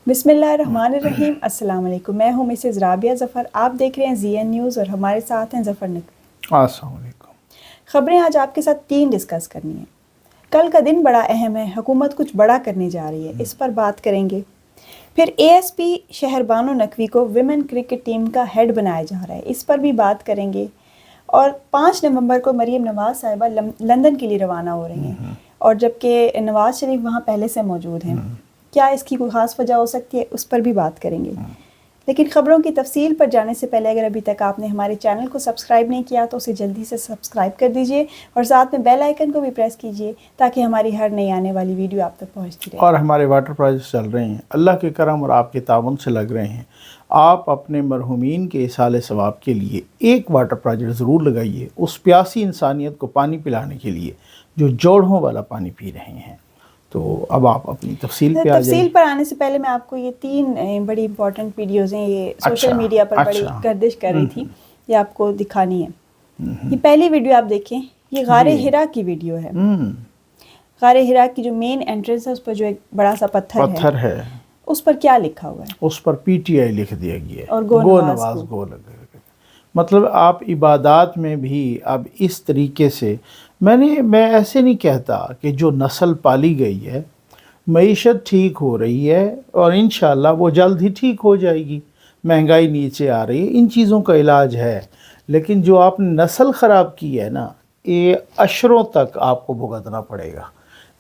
بسم اللہ الرحمن الرحیم۔ السلام علیکم، میں ہوں مسز رابعہ ظفر، آپ دیکھ رہے ہیں ZN نیوز اور ہمارے ساتھ ہیں ظفر نقوی۔ السلام علیکم۔ خبریں آج آپ کے ساتھ 3 ڈسکس کرنی ہیں۔ کل کا دن بڑا اہم ہے، حکومت کچھ بڑا کرنے جا رہی ہے، اس پر بات کریں گے۔ پھر ASP شہر بانو نقوی کو ویمن کرکٹ ٹیم کا ہیڈ بنایا جا رہا ہے، اس پر بھی بات کریں گے۔ اور 5 نومبر کو مریم نواز صاحبہ لندن کے لیے روانہ ہو رہی ہیں، اور جبکہ نواز شریف وہاں پہلے سے موجود ہیں۔ کیا اس کی کوئی خاص وجہ ہو سکتی ہے، اس پر بھی بات کریں گے۔ لیکن خبروں کی تفصیل پر جانے سے پہلے اگر ابھی تک آپ نے ہمارے چینل کو سبسکرائب نہیں کیا تو اسے جلدی سے سبسکرائب کر دیجئے اور ساتھ میں بیل آئیکن کو بھی پریس کیجئے تاکہ ہماری ہر نئی آنے والی ویڈیو آپ تک پہنچتی رہے۔ اور ہمارے واٹر پروجیکٹس چل رہے ہیں، اللہ کے کرم اور آپ کے تعاون سے لگ رہے ہیں۔ آپ اپنے مرحومین کے اصالہ ثواب کے لیے ایک واٹر پروجیکٹ ضرور لگائیے، اس پیاسی انسانیت کو پانی پلانے کے لیے جو جوڑوں والا پانی پی رہے ہیں۔ تو اب آپ اپنی تفصیل پہ آ جائیں۔ تفصیل پر آنے سے پہلے میں آپ کو یہ 3 بڑی امپورٹنٹ ویڈیوز ہیں، یہ سوشل میڈیا پر بڑی گردش کر رہی تھی، یہ آپ کو دکھانی ہے۔ یہ پہلی ویڈیو آپ دیکھیں، یہ غار حرا کی ویڈیو ہے۔ غار حرا کی جو مین انٹرنس ہے اس پر جو ایک بڑا سا پتھر ہے، اس پر کیا لکھا ہوا ہے؟ اس پر PTI لکھ دیا گیا ہے، اور گو نواز گو لگا۔ مطلب آپ عبادات میں بھی اب اس طریقے سے میں ایسے نہیں کہتا کہ جو نسل پالی گئی ہے، معیشت ٹھیک ہو رہی ہے اور انشاءاللہ وہ جلد ہی ٹھیک ہو جائے گی، مہنگائی نیچے آ رہی ہے، ان چیزوں کا علاج ہے۔ لیکن جو آپ نے نسل خراب کی ہے نا، یہ عشروں تک آپ کو بھگتنا پڑے گا۔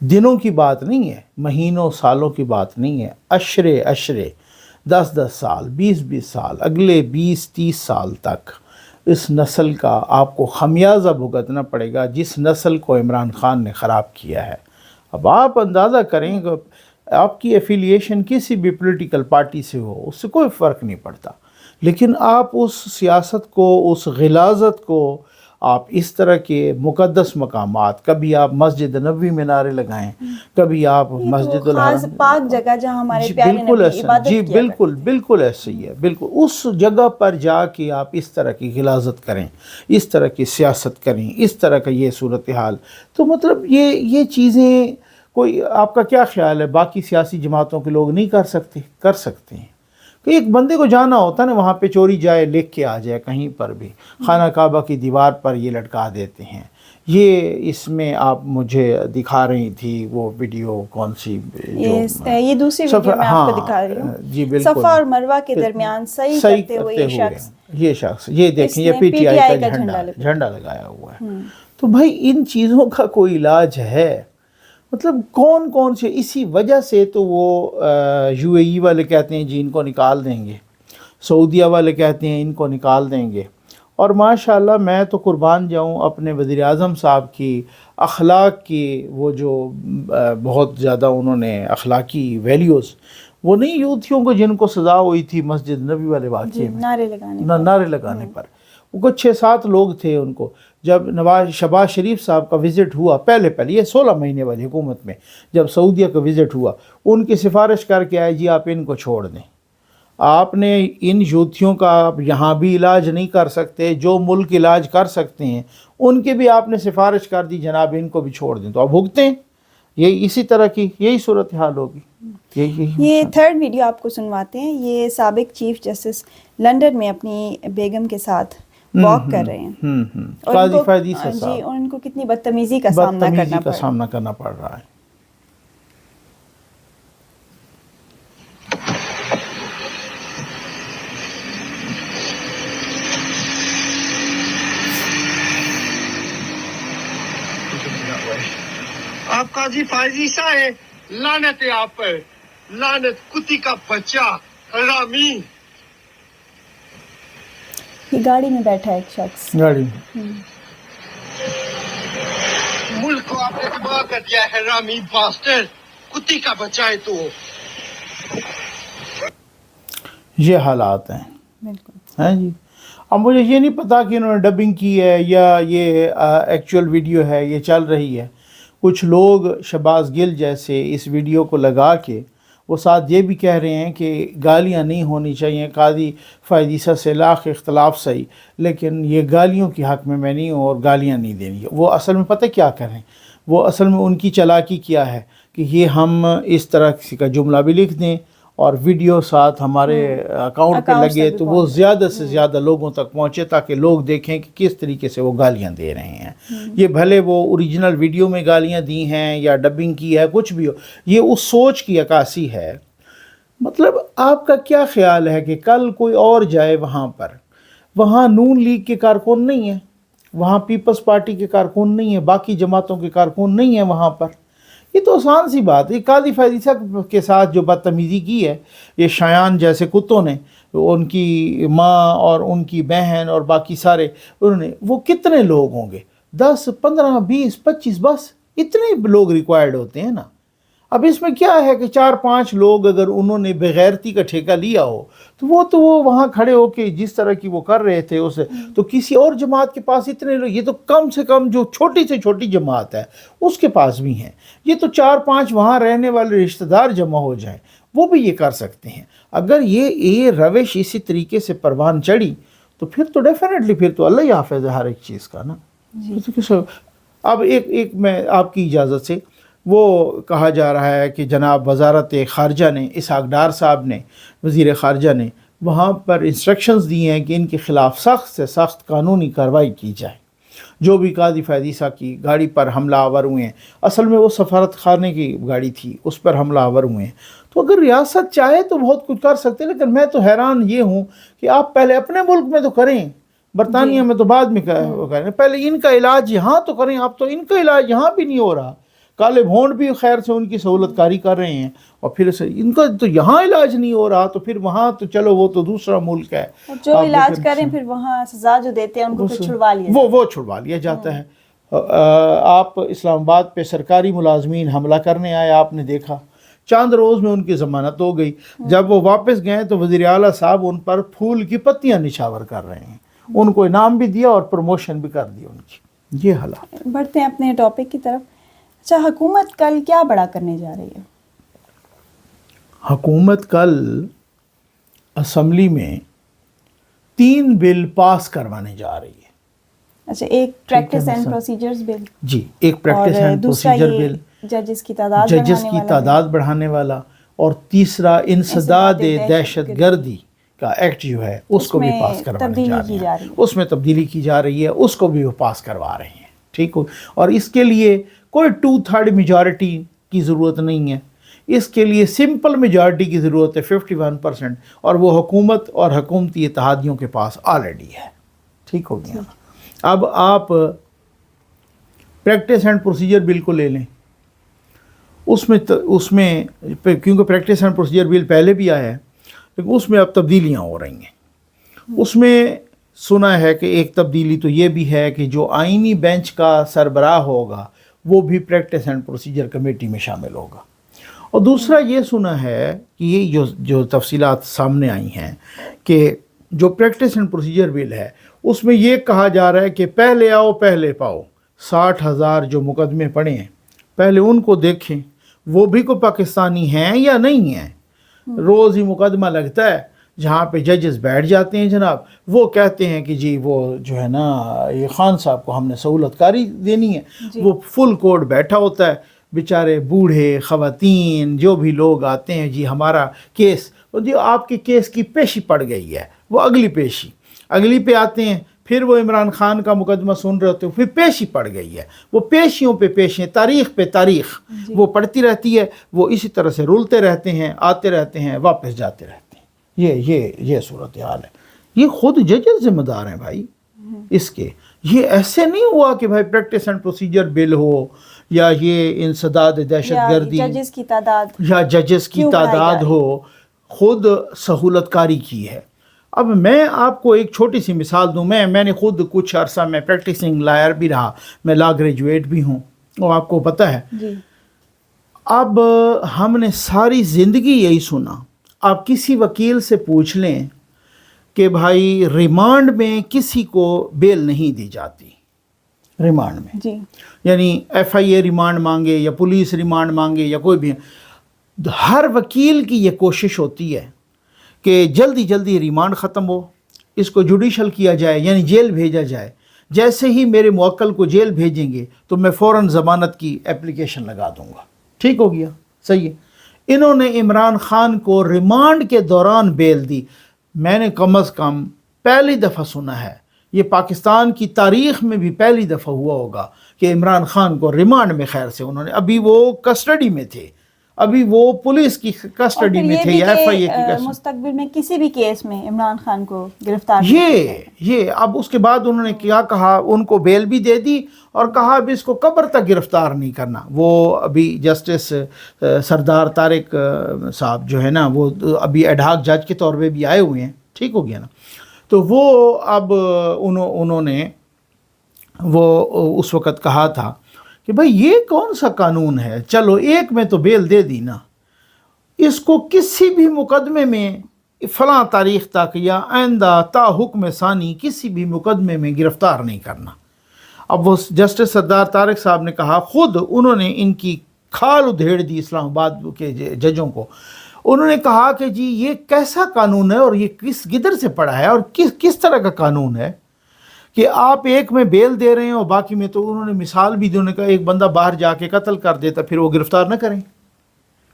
دنوں کی بات نہیں ہے، مہینوں سالوں کی بات نہیں ہے، عشرے 10 سال 20 سال، اگلے 20-30 سال تک اس نسل کا آپ کو خمیازہ بھگتنا پڑے گا، جس نسل کو عمران خان نے خراب کیا ہے۔ اب آپ اندازہ کریں کہ آپ کی ایفیلیشن کسی بھی پولیٹیکل پارٹی سے ہو، اس سے کوئی فرق نہیں پڑتا، لیکن آپ اس سیاست کو، اس غلاظت کو، آپ اس طرح کے مقدس مقامات، کبھی آپ مسجد نبوی میں نعرے لگائیں، کبھی آپ مسجد خاص پاک جگہ جہاں ہمارے پیارے نبی عبادت کیا کرتے ہیں، بالکل ایسے ہی ہے، بالکل اس جگہ پر جا کے آپ اس طرح کی غلاظت کریں، اس طرح کی سیاست کریں، اس طرح کا یہ صورتحال، تو مطلب یہ چیزیں کوئی آپ کا کیا خیال ہے باقی سیاسی جماعتوں کے لوگ نہیں کر سکتے ہیں؟ کہ ایک بندے کو جانا ہوتا ہے نا، وہاں پہ چوری جائے لکھ کے آ جائے، کہیں پر بھی خانہ کعبہ کی دیوار پر یہ لٹکا دیتے ہیں۔ یہ اس میں آپ مجھے دکھا رہی تھی وہ ویڈیو، کون سی؟ یہ دوسری ویڈیو میں آپ کو دکھا رہی ہوں۔ جی بالکل، صفا اور مروہ کے درمیان صحیح کرتے ہوئے یہ شخص یہ دیکھیں، یہ PTI کا جھنڈا لگایا ہوا ہے۔ تو بھائی ان چیزوں کا کوئی علاج ہے؟ مطلب کون سے، اسی وجہ سے تو وہ UAE والے کہتے ہیں جی ان کو نکال دیں گے، سعودیہ والے کہتے ہیں ان کو نکال دیں گے، اور ماشاءاللہ میں تو قربان جاؤں اپنے وزیر اعظم صاحب کی اخلاق کی، وہ جو بہت زیادہ انہوں نے اخلاقی ویلیوز، وہ نہیں یوتھیوں کو جن کو سزا ہوئی تھی مسجد نبی والے واقعے میں نعرے لگانے پر، وہ 6-7 لوگ تھے، ان کو جب شہباز شریف صاحب کا وزٹ ہوا، پہلے یہ 16 مہینے والی حکومت میں جب سعودیہ کا وزٹ ہوا، ان کی سفارش کر کے آئے جی آپ ان کو چھوڑ دیں، آپ نے ان یوتھیوں کا آپ یہاں بھی علاج نہیں کر سکتے، جو ملک علاج کر سکتے ہیں ان کے بھی آپ نے سفارش کر دی جناب ان کو بھی چھوڑ دیں، تو آپ بھگتیں، یہی اسی طرح کی یہی صورتحال ہوگی۔ یہ 3rd ویڈیو آپ کو سنواتے ہیں، یہ سابق چیف جسٹس لندن میں اپنی بیگم کے ساتھ واک کر رہے ہیں، قاضی فائد عیسیٰ صاحب، جی، اور ان کو کتنی بدتمیزی کا سامنا کرنا پڑ رہا ہے۔ آپ قاضی فائز عیسیٰ ہے، لعنت ہے آپ پر، لعنت، کتی کا بچہ، حرامی۔ یہ گاڑی میں بیٹھا ہے ایک شخص، گاڑی میں، ملک کو آپ نے تباہ کر دیا ہے، حرامی باسٹر، کتی کا بچہ ہے تو۔ یہ حالات ہیں، بالکل ہیں جی۔ اب مجھے یہ نہیں پتا کہ انہوں نے ڈبنگ کی ہے یا یہ ایکچول ویڈیو ہے، یہ چل رہی ہے۔ کچھ لوگ شہباز گل جیسے اس ویڈیو کو لگا کے وہ ساتھ یہ بھی کہہ رہے ہیں کہ گالیاں نہیں ہونی چاہیے، قاضی فائد عیسیٰ سے لاکھ اختلاف صحیح، لیکن یہ گالیوں کی حق میں نہیں ہوں اور گالیاں نہیں دینی۔ وہ اصل میں پتہ کیا کریں، وہ اصل میں ان کی چالاکی کیا ہے کہ یہ ہم اس طرح کا جملہ بھی لکھ دیں اور ویڈیو ساتھ ہمارے اکاؤنٹ پہ Accounts لگے تک بھی تو وہ زیادہ سے زیادہ لوگوں تک پہنچے تاکہ لوگ دیکھیں کہ کس طریقے سے وہ گالیاں دے رہے ہیں. یہ بھلے وہ اوریجنل ویڈیو میں گالیاں دی ہیں یا ڈبنگ کی ہے کچھ بھی ہو, یہ اس سوچ کی عکاسی ہے. مطلب آپ کا کیا خیال ہے کہ کل کوئی اور جائے وہاں پر, وہاں نون لیگ کے کارکن نہیں ہیں, وہاں پیپلز پارٹی کے کارکن نہیں ہیں, باقی جماعتوں کے کارکن نہیں ہیں وہاں پر. یہ تو آسان سی بات ہے. قاضی فیضی صاحب کے ساتھ جو بدتمیزی کی ہے یہ شایان جیسے کتوں نے, ان کی ماں اور ان کی بہن اور باقی سارے انہوں نے, وہ کتنے لوگ ہوں گے, 10 15 20 25 بس اتنے لوگ ریکوائرڈ ہوتے ہیں نا. اب اس میں کیا ہے کہ 4-5 لوگ اگر انہوں نے بغیرتی کا ٹھیکہ لیا ہو تو وہ وہاں کھڑے ہو کے جس طرح کی وہ کر رہے تھے اسے, تو کسی اور جماعت کے پاس اتنے لوگ, یہ تو کم سے کم جو چھوٹی سے چھوٹی جماعت ہے اس کے پاس بھی ہیں. یہ تو 4-5 وہاں رہنے والے رشتہ دار جمع ہو جائیں, وہ بھی یہ کر سکتے ہیں. اگر یہ روش اسی طریقے سے پروان چڑھی تو پھر تو ڈیفینیٹلی پھر تو اللہ ہی حافظ ہے ہر ایک چیز کا نا. اب ایک میں آپ کی اجازت سے, وہ کہا جا رہا ہے کہ جناب وزارت خارجہ نے, اسحاق ڈار صاحب نے, وزیر خارجہ نے وہاں پر انسٹرکشنز دی ہیں کہ ان کے خلاف سخت سے سخت قانونی کارروائی کی جائے. جو بھی قاضی فیضیسہ کی گاڑی پر حملہ آور ہوئے ہیں, اصل میں وہ سفارت خانے کی گاڑی تھی, اس پر حملہ آور ہوئے ہیں. تو اگر ریاست چاہے تو بہت کچھ کر سکتے ہیں, لیکن میں تو حیران یہ ہوں کہ آپ پہلے اپنے ملک میں تو کریں, برطانیہ میں تو بعد میں کریں, پہلے ان کا علاج یہاں تو کریں. آپ تو ان کا علاج یہاں بھی نہیں ہو رہا. کالے بھونڈ بھی خیر سے ان کی سہولت کاری کر رہے ہیں, اور پھر ان کا تو یہاں علاج نہیں ہو رہا, تو پھر وہاں تو چلو وہ تو دوسرا ملک ہے, جو علاج کریں پھر وہاں سزا جو دیتے ہیں ان کو پھر چھڑوا لیا وہ چھڑوا لیا جاتا ہے. آپ اسلام آباد پہ سرکاری ملازمین حملہ کرنے آئے, آپ نے دیکھا چند روز میں ان کی ضمانت ہو گئی. جب وہ واپس گئے تو وزیر اعلیٰ صاحب ان پر پھول کی پتیاں نچھاور کر رہے ہیں, ان کو انعام بھی دیا اور پروموشن بھی کر دی ان کی. یہ حالات. بڑھتے ہیں اپنے ٹاپک کی طرف. اچھا, حکومت کل کیا بڑا کرنے جا رہی ہے؟ حکومت کل اسمبلی میں 3 بل پاس کروانے جا رہی ہے. اچھا, ایک پریکٹس اینڈ پروسیجرز بل, جی, ایک پریکٹس اینڈ پروسیجر بل, ججز کی تعداد بڑھانے والا, اور تیسرا انسداد دہشت گردی کا ایکٹ جو ہے اس کو بھی پاس کروانے جا رہی ہے. اس میں تبدیلی کی جا رہی ہے, اس کو بھی وہ پاس کروا رہے ہیں. ٹھیک ہو, اور اس کے لیے کوئی 2/3 میجارٹی کی ضرورت نہیں ہے. اس کے لیے سمپل میجارٹی کی ضرورت ہے 51%, اور وہ حکومت اور حکومتی اتحادیوں کے پاس آلریڈی ہے. ٹھیک ہو گیا. اب آپ پریکٹس اینڈ پروسیجر بل کو لے لیں, اس میں کیونکہ پریکٹس اینڈ پروسیجر بل پہلے بھی آیا ہے, لیکن اس میں اب تبدیلیاں ہو رہی ہیں. اس میں سنا ہے کہ ایک تبدیلی تو یہ بھی ہے کہ جو آئینی بینچ کا سربراہ ہوگا وہ بھی پریکٹس اینڈ پروسیجر کمیٹی میں شامل ہوگا. اور دوسرا یہ سنا ہے کہ یہ جو تفصیلات سامنے آئی ہیں کہ جو پریکٹس اینڈ پروسیجر بل ہے اس میں یہ کہا جا رہا ہے کہ پہلے آؤ پہلے پاؤ. 60,000 جو مقدمے پڑے ہیں پہلے ان کو دیکھیں, وہ بھی کو پاکستانی ہیں یا نہیں ہیں. روز ہی مقدمہ لگتا ہے جہاں پہ ججز بیٹھ جاتے ہیں جناب, وہ کہتے ہیں کہ جی وہ جو ہے نا یہ خان صاحب کو ہم نے سہولت کاری دینی ہے. وہ فل کوڈ بیٹھا ہوتا ہے, بیچارے بوڑھے خواتین جو بھی لوگ آتے ہیں, جی ہمارا کیس, جو آپ کے کیس کی پیشی پڑ گئی ہے, وہ اگلی پہ آتے ہیں, پھر وہ عمران خان کا مقدمہ سن رہے ہوتے ہیں, پھر پیشی پڑ گئی ہے, وہ پیشیوں پہ پیشیں, تاریخ پہ تاریخ وہ پڑتی رہتی ہے. وہ اسی طرح سے رولتے رہتے ہیں, آتے رہتے ہیں, واپس جاتے رہتے ہیں. یہ صورتحال ہے. یہ خود ججز ذمہ دار ہیں بھائی اس کے. یہ ایسے نہیں ہوا کہ بھائی پریکٹس اینڈ پروسیجر بل ہو یا یہ انسداد دہشت گردی یا ججز کی تعداد ہو, خود سہولت کاری کی ہے. اب میں آپ کو ایک چھوٹی سی مثال دوں. میں نے خود کچھ عرصہ میں پریکٹسنگ لائر بھی رہا, میں لا گریجویٹ بھی ہوں, اور آپ کو پتہ ہے اب ہم نے ساری زندگی یہی سنا. آپ کسی وکیل سے پوچھ لیں کہ بھائی ریمانڈ میں کسی کو بیل نہیں دی جاتی. ریمانڈ میں یعنی FIA ریمانڈ مانگے یا پولیس ریمانڈ مانگے یا کوئی بھی, ہر وکیل کی یہ کوشش ہوتی ہے کہ جلدی ریمانڈ ختم ہو, اس کو جوڈیشل کیا جائے یعنی جیل بھیجا جائے. جیسے ہی میرے موکل کو جیل بھیجیں گے تو میں فوراً ضمانت کی اپلیکیشن لگا دوں گا. ٹھیک ہو گیا, صحیح ہے. انہوں نے عمران خان کو ریمانڈ کے دوران بیل دی. میں نے کم از کم پہلی دفعہ سنا ہے، یہ پاکستان کی تاریخ میں بھی پہلی دفعہ ہوا ہوگا کہ عمران خان کو ریمانڈ میں خیر سے انہوں نے، ابھی وہ کسٹڈی میں تھے، ابھی وہ پولیس کی کسٹڈی میں تھے یا ایف آئی اے کی کسٹڈی. مستقبل میں کسی بھی کیس میں عمران خان کو گرفتار یہ اب اس کے بعد انہوں نے کیا کہا، ان کو بیل بھی دے دی اور کہا ابھی اس کو قبر تک گرفتار نہیں کرنا. وہ ابھی جسٹس سردار طارق صاحب جو ہے نا، وہ ابھی ایڈہاک جج کے طور پہ بھی آئے ہوئے ہیں، ٹھیک ہو گیا نا. تو وہ اب انہوں نے وہ اس وقت کہا تھا کہ بھئی یہ کون سا قانون ہے، چلو ایک میں تو بیل دے دی نا، اس کو کسی بھی مقدمے میں فلاں تاریخ تک یا آئندہ تا حکم ثانی کسی بھی مقدمے میں گرفتار نہیں کرنا. اب وہ جسٹس سردار طارق صاحب نے کہا، خود انہوں نے ان کی کھال ادھیڑ دی اسلام آباد کے ججوں کو. انہوں نے کہا کہ جی یہ کیسا قانون ہے اور یہ کس گدر سے پڑا ہے اور کس طرح کا قانون ہے کہ آپ ایک میں بیل دے رہے ہیں اور باقی میں. تو انہوں نے مثال بھی دی، انہوں نے کہا ایک بندہ باہر جا کے قتل کر دیتا پھر وہ گرفتار نہ کریں.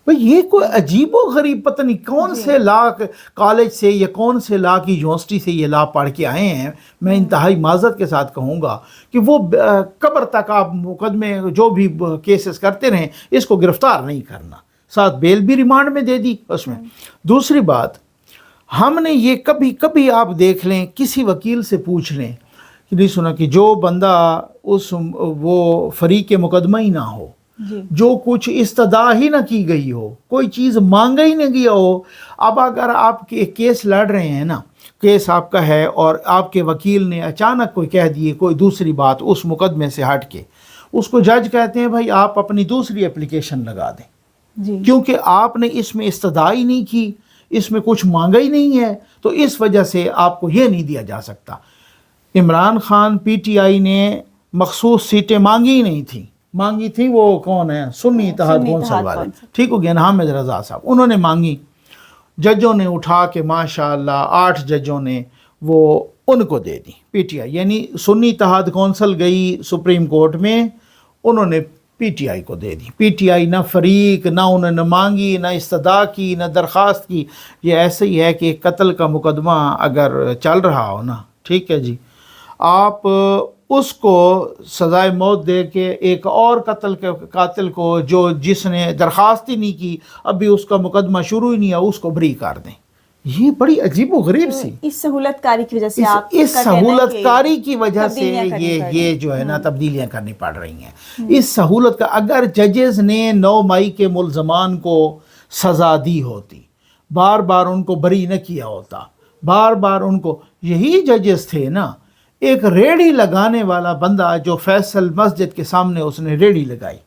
بھئی یہ کوئی عجیب و غریب پتہ نہیں کون سے لا کالج سے یا کون سے لا کی یونیورسٹی سے یہ لا پڑھ کے آئے ہیں. میں انتہائی معذرت کے ساتھ کہوں گا کہ وہ قبر تک آپ مقدمے جو بھی کیسز کرتے رہیں، اس کو گرفتار نہیں کرنا، ساتھ بیل بھی ریمانڈ میں دے دی اس میں. دوسری بات، ہم نے یہ کبھی آپ دیکھ لیں، کسی وکیل سے پوچھ لیں کہ نہیں سنا کہ جو بندہ وہ فریق مقدمہ ہی نہ ہو، جو کچھ استدعا ہی نہ کی گئی ہو، کوئی چیز مانگا ہی نہ گیا ہو. اب اگر آپ ایک کیس لڑ رہے ہیں نا، کیس آپ کا ہے اور آپ کے وکیل نے اچانک کوئی کہہ دیے کوئی دوسری بات اس مقدمے سے ہٹ کے، اس کو جج کہتے ہیں بھائی آپ اپنی دوسری اپلیکیشن لگا دیں، کیونکہ آپ نے اس میں استدعا ہی نہیں کی، اس میں کچھ مانگا ہی نہیں ہے، تو اس وجہ سے آپ کو یہ نہیں دیا جا سکتا. Imran Khan P T I نے مخصوص سیٹیں مانگی تھیں وہ کون ہے، سنی اتحاد کونسل والے، ٹھیک ہو گیا نا، حامد رضا صاحب، انہوں نے مانگی. ججوں نے اٹھا کے ماشاءاللہ 8 ججوں نے وہ ان کو دے دی پی ٹی آئی. یعنی سنی اتحاد کونسل گئی سپریم کورٹ میں، انہوں نے پی ٹی آئی کو دے دی. پی ٹی آئی نہ فریق، نہ انہوں نے مانگی، نہ استدعا کی، نہ درخواست کی. یہ ایسے ہی ہے کہ قتل کا مقدمہ اگر چل رہا ہو نا، ٹھیک ہے جی، آپ اس کو سزائے موت دے کے ایک اور قاتل کو جس نے درخواست ہی نہیں کی، ابھی اس کا مقدمہ شروع ہی نہیں ہے، اس کو بری کر دیں. یہ بڑی عجیب و غریب سی اس سہولت کاری کی وجہ سے اس سہولت کاری کی وجہ سے یہ جو ہے نا تبدیلیاں کرنی پڑ رہی ہیں. اس سہولت کا اگر ججز نے 9 مئی کے ملزمان کو سزا دی ہوتی، بار بار ان کو بری نہ کیا ہوتا، بار بار ان کو، یہی ججز تھے نا. ایک ریڑھی لگانے والا بندہ جو فیصل مسجد کے سامنے اس نے ریڑھی لگائی،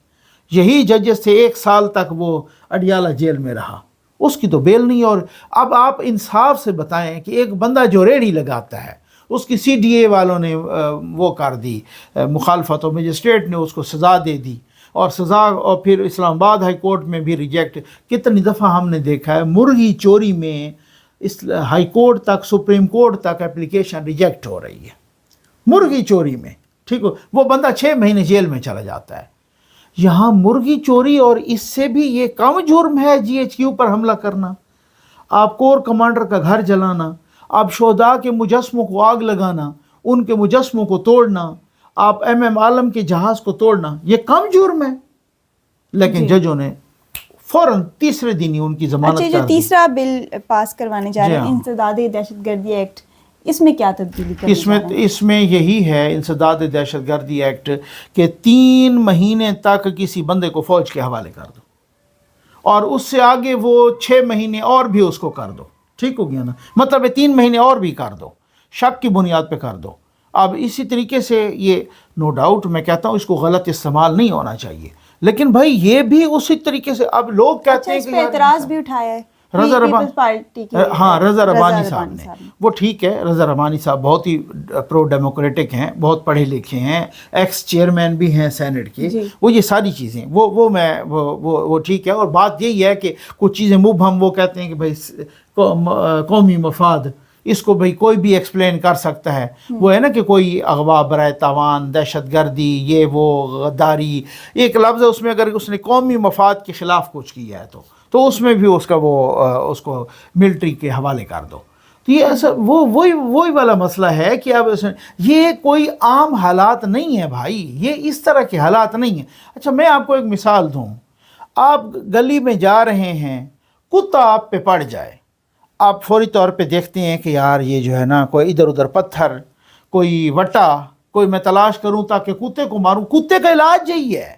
یہی ججز تھے، 1 سال تک وہ اڈیالہ جیل میں رہا، اس کی تو بیل نہیں. اور اب آپ انصاف سے بتائیں کہ ایک بندہ جو ریڑھی لگاتا ہے، اس کی سی ڈی اے والوں نے وہ کر دی مخالفت، اور مجسٹریٹ نے اس کو سزا دے دی، اور سزا اور پھر اسلام آباد ہائی کورٹ میں بھی ریجیکٹ. کتنی دفعہ ہم نے دیکھا ہے مرغی چوری میں اس ہائی کورٹ تک، سپریم کورٹ تک اپلیکیشن ریجیکٹ ہو رہی ہے، مرغی چوری میں، ٹھیک ہو، وہ بندہ 6 مہینے جیل میں چلا جاتا ہے. یہاں مرغی چوری اور اس سے بھی یہ کم جرم ہے جی ایچ کیو پر حملہ کرنا، آپ کور کمانڈر کا گھر جلانا، آپ شہداء کے مجسموں کو آگ لگانا، ان کے مجسموں کو توڑنا، آپ ایم عالم کے جہاز کو توڑنا، یہ کم جرم ہے. لیکن ججوں نے فوراً تیسرے دن ہی ان کی ضمانت کر دی. جو تیسرا بل پاس کروانے جا رہے ہیں، انسداد دہشت گردی ایکٹ، اس میں کیا تبدیلی کرنی جا رہے ہیں؟ اس میں یہی ہے انسداد دہشت گردی ایکٹ کہ 3 مہینے تک کسی بندے کو فوج کے حوالے کر دو، اور اس سے آگے وہ 6 مہینے اور بھی اس کو کر دو، ٹھیک ہو گیا نا، مطلب 3 مہینے اور بھی کر دو، شک کی بنیاد پہ کر دو. اب اسی طریقے سے یہ نو ڈاؤٹ میں کہتا ہوں اس کو غلط استعمال نہیں ہونا چاہیے، لیکن بھائی یہ بھی اسی طریقے سے اب لوگ کہتے ہیں اس پہ اعتراض بھی اٹھایا ہے رضا ربانی صاحب نے، وہ ٹھیک ہے، رضا ربانی صاحب بہت ہی پرو ڈیموکریٹک ہیں، بہت پڑھے لکھے ہیں، ایکس چیئرمین بھی ہیں سینٹ کے، وہ یہ ساری چیزیں وہ ٹھیک ہے. اور بات یہی ہے کہ کچھ چیزیں مبہم، وہ کہتے ہیں کہ بھائی قومی مفاد، اس کو بھائی کوئی بھی ایکسپلین کر سکتا ہے. وہ ہے نا کہ کوئی اغوا برائے تاوان، دہشت گردی، یہ وہ غداری، ایک لفظ ہے اس میں، اگر اس نے قومی مفاد کے خلاف کچھ کیا ہے تو اس میں بھی اس کا اس کو ملٹری کے حوالے کر دو. تو یہ ایسا وہی والا مسئلہ ہے کہ اب یہ کوئی عام حالات نہیں ہے بھائی، یہ اس طرح کے حالات نہیں ہیں. اچھا میں آپ کو ایک مثال دوں، آپ گلی میں جا رہے ہیں، کتا آپ پہ پڑ جائے، آپ فوری طور پہ دیکھتے ہیں کہ یار یہ جو ہے نا کوئی ادھر ادھر پتھر، کوئی وٹا، کوئی میں تلاش کروں تاکہ کتے کو ماروں. کتے کا علاج یہی ہے،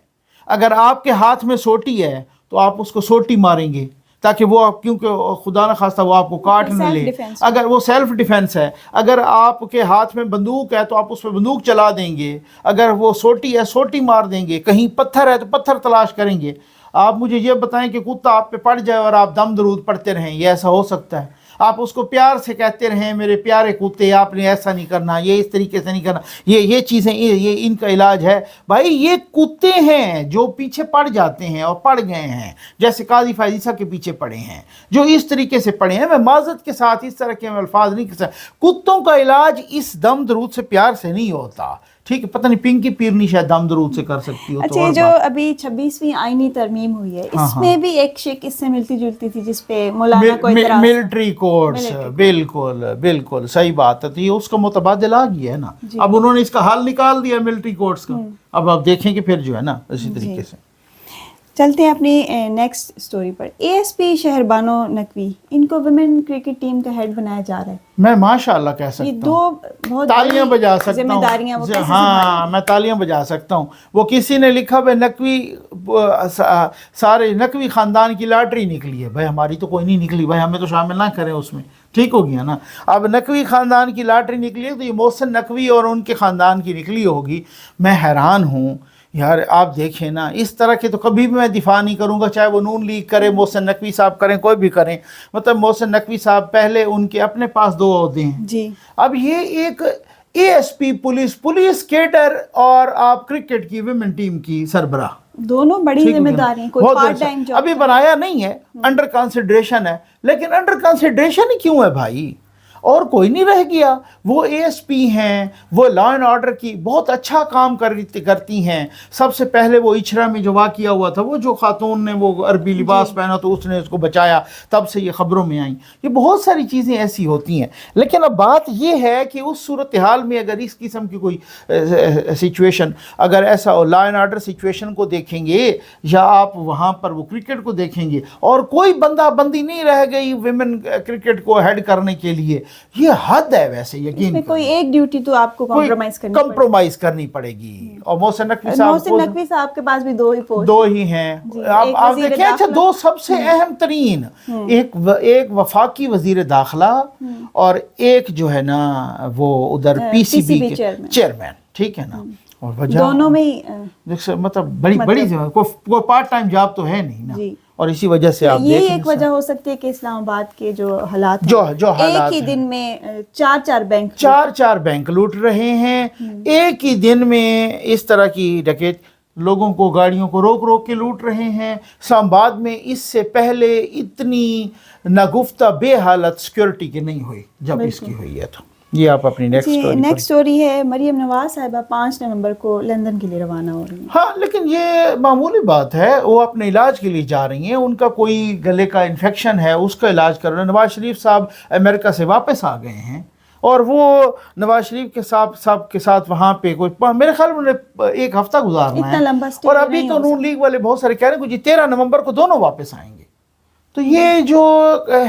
اگر آپ کے ہاتھ میں سوٹی ہے تو آپ اس کو سوٹی ماریں گے تاکہ وہ کیونکہ خدا نہ خواستہ وہ آپ کو کاٹ نہ لے. اگر وہ سیلف ڈیفense ہے، اگر آپ کے ہاتھ میں بندوق ہے تو آپ اس پہ بندوق چلا دیں گے، اگر وہ سوٹی ہے سوٹی مار دیں گے، کہیں پتھر ہے تو پتھر تلاش کریں گے. آپ مجھے یہ بتائیں کہ کتا آپ پہ پڑ جائے اور آپ دم درود پڑھتے رہیں، یہ ایسا ہو سکتا ہے؟ آپ اس کو پیار سے کہتے رہیں میرے پیارے کتے آپ نے ایسا نہیں کرنا، یہ اس طریقے سے نہیں کرنا، یہ چیزیں یہ ان کا علاج ہے. بھائی یہ کتے ہیں جو پیچھے پڑ جاتے ہیں اور پڑ گئے ہیں، جیسے قاضی فائز عیسیٰ کے پیچھے پڑے ہیں، جو اس طریقے سے پڑے ہیں. میں معذرت کے ساتھ اس طرح کے الفاظ نہیں کر سکتا. کتوں کا علاج اس دم درود سے پیار سے نہیں ہوتا. ٹھیک ہے، پتہ نہیں پنکی پیرنی شاید دم درود سے کر سکتی ہو. اچھا جو ابھی 26ویں آئینی ترمیم ہوئی ہے، اس میں بھی ایک شک اس سے ملتی جلتی تھی جس پہ مولانا کو اعتراض، ملٹری کورٹس. بالکل صحیح بات ہے. تو یہ اس کا متبادل آ گیا ہے نا. اب انہوں نے اس کا حل نکال دیا ملٹری کورٹس کا. اب آپ دیکھیں کہ پھر جو ہے نا اسی طریقے سے چلتے ہیں اپنی نیکسٹ سٹوری پر. A S P Shaharbano Naqvi, ان کو ویمن کرکٹ ٹیم کا ہیڈ بنایا جا رہا ہے. میں ماشاء اللہ کہہ سکتا ہوں، یہ دو بہت تالیاں بجا سکتا ذمہ داریاں وہ ہوں. ہاں میں تالیاں بجا سکتا ہوں. وہ کسی نے لکھا بھائی نقوی سارے نقوی خاندان کی لاٹری نکلی ہے. بھائی ہماری تو کوئی نہیں نکلی، بھائی ہمیں تو شامل نہ کریں اس میں. ٹھیک ہو گیا نا. اب نقوی خاندان کی لاٹری نکلی ہے تو یہ محسن نقوی اور ان کے خاندان کی نکلی ہوگی. میں حیران ہوں یار. آپ دیکھیں نا اس طرح کے تو کبھی بھی میں دفاع نہیں کروں گا، چاہے وہ نون لیگ کرے، محسن نقوی صاحب کریں، کوئی بھی کریں. مطلب محسن نقوی صاحب پہلے ان کے اپنے پاس 2 عہدے ہیں جی. اب یہ ایک اے ایس پی پولیس کیڈر اور آپ کرکٹ کی ویمن ٹیم کی سربراہ، دونوں بڑی ذمہ داریاں. کوئی پارٹ ٹائم جاب ابھی بنایا نہیں ہے، انڈر کنسیڈریشن ہے. لیکن انڈر کنسیڈریشن ہی کیوں ہے بھائی؟ اور کوئی نہیں رہ گیا. وہ اے ایس پی ہیں، وہ لا اینڈ آرڈر کی بہت اچھا کام کرتی ہیں. سب سے پہلے وہ اچھرا میں جو واقعہ ہوا تھا، وہ جو خاتون نے وہ عربی لباس پہنا تو اس نے اس کو بچایا، تب سے یہ خبروں میں آئیں. یہ بہت ساری چیزیں ایسی ہوتی ہیں. لیکن اب بات یہ ہے کہ اس صورتحال میں اگر اس قسم کی کوئی سچویشن، اگر ایسا لا اینڈ آرڈر سچویشن کو دیکھیں گے یا آپ وہاں پر وہ کرکٹ کو دیکھیں گے اور کوئی بندہ بندی نہیں رہ گئی ویمن کرکٹ کو ہیڈ کرنے کے لیے، یہ حد ہے. ویسے یقین میں کوئی ایک ڈیوٹی تو آپ کو کمپرومائز کرنی پڑے گی. اور محسن نقوی صاحب کے پاس بھی 2 ہی پوسٹ، 2 ہی ہیں. آپ دیکھیں اچھا 2 سب سے اہم ترین، ایک وفاقی وزیر داخلہ اور ایک جو ہے نا وہ ادھر پی سی بی کے چیئرمین. ٹھیک ہے نا. اور وجہ دونوں میں مطلب بڑی کوئی پارٹ ٹائم جاب تو ہے نہیں نا. اور اسی وجہ سے آپ یہ ایک وجہ ہو سکتی ہے کہ اسلام آباد کے جو حالات ایک ہی دن میں 4 بینک لوٹ رہے ہیں. ایک ہی دن میں اس طرح کی ڈکیت لوگوں کو گاڑیوں کو روک کے لوٹ رہے ہیں. اسلام آباد میں اس سے پہلے اتنی ناگفتہ بے حالت سیکورٹی کی نہیں ہوئی جب اس کی ہوئی ہے. تو یہ آپ اپنی نیکسٹ سٹوری ہے. مریم نواز صاحبہ 5 نومبر کو لندن کے لیے روانہ ہو رہی ہیں. ہاں لیکن یہ معمولی بات ہے، وہ اپنے علاج کے لیے جا رہی ہیں. ان کا کوئی گلے کا انفیکشن ہے، اس کا علاج کر رہے ہیں. نواز شریف صاحب امریکہ سے واپس آ گئے ہیں اور وہ نواز شریف کے صاحب کے ساتھ وہاں پہ کوئی میرے خیال میں 1 ہفتہ گزارنا ہے. اور ابھی تو نون لیگ والے بہت سارے کہہ رہے ہیں کہ 13 نومبر کو دونوں واپس آئیں گے. تو یہ جو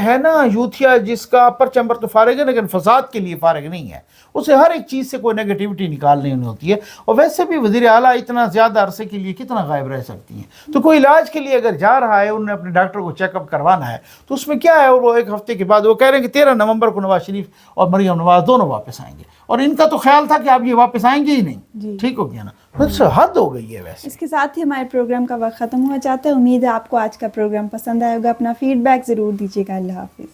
ہے نا یوتھیا جس کا اپر چیمبر تو فارغ ہے لیکن فساد کے لیے فارغ نہیں ہے. اسے ہر ایک چیز سے کوئی نیگیٹیوٹی نکالنی ہوتی ہے. اور ویسے بھی وزیر اعلیٰ اتنا زیادہ عرصے کے لیے کتنا غائب رہ سکتی ہیں. تو کوئی علاج کے لیے اگر جا رہا ہے، انہوں نے اپنے ڈاکٹر کو چیک اپ کروانا ہے، تو اس میں کیا ہے؟ وہ 1 ہفتے کے بعد وہ کہہ رہے ہیں کہ 13 نومبر کو نواز شریف اور مریم نواز دونوں واپس آئیں گے. اور ان کا تو خیال تھا کہ اب یہ واپس آئیں گے ہی نہیں. ٹھیک ہو گیا نا. حد ہو گئی ہے. ویسے اس کے ساتھ ہی ہمارے پروگرام کا وقت ختم ہوا چاہتا ہے. امید ہے آپ کو آج کا پروگرام پسند آئے ہوگا. اپنا فیڈ بیک ضرور دیجیے گا. اللہ حافظ.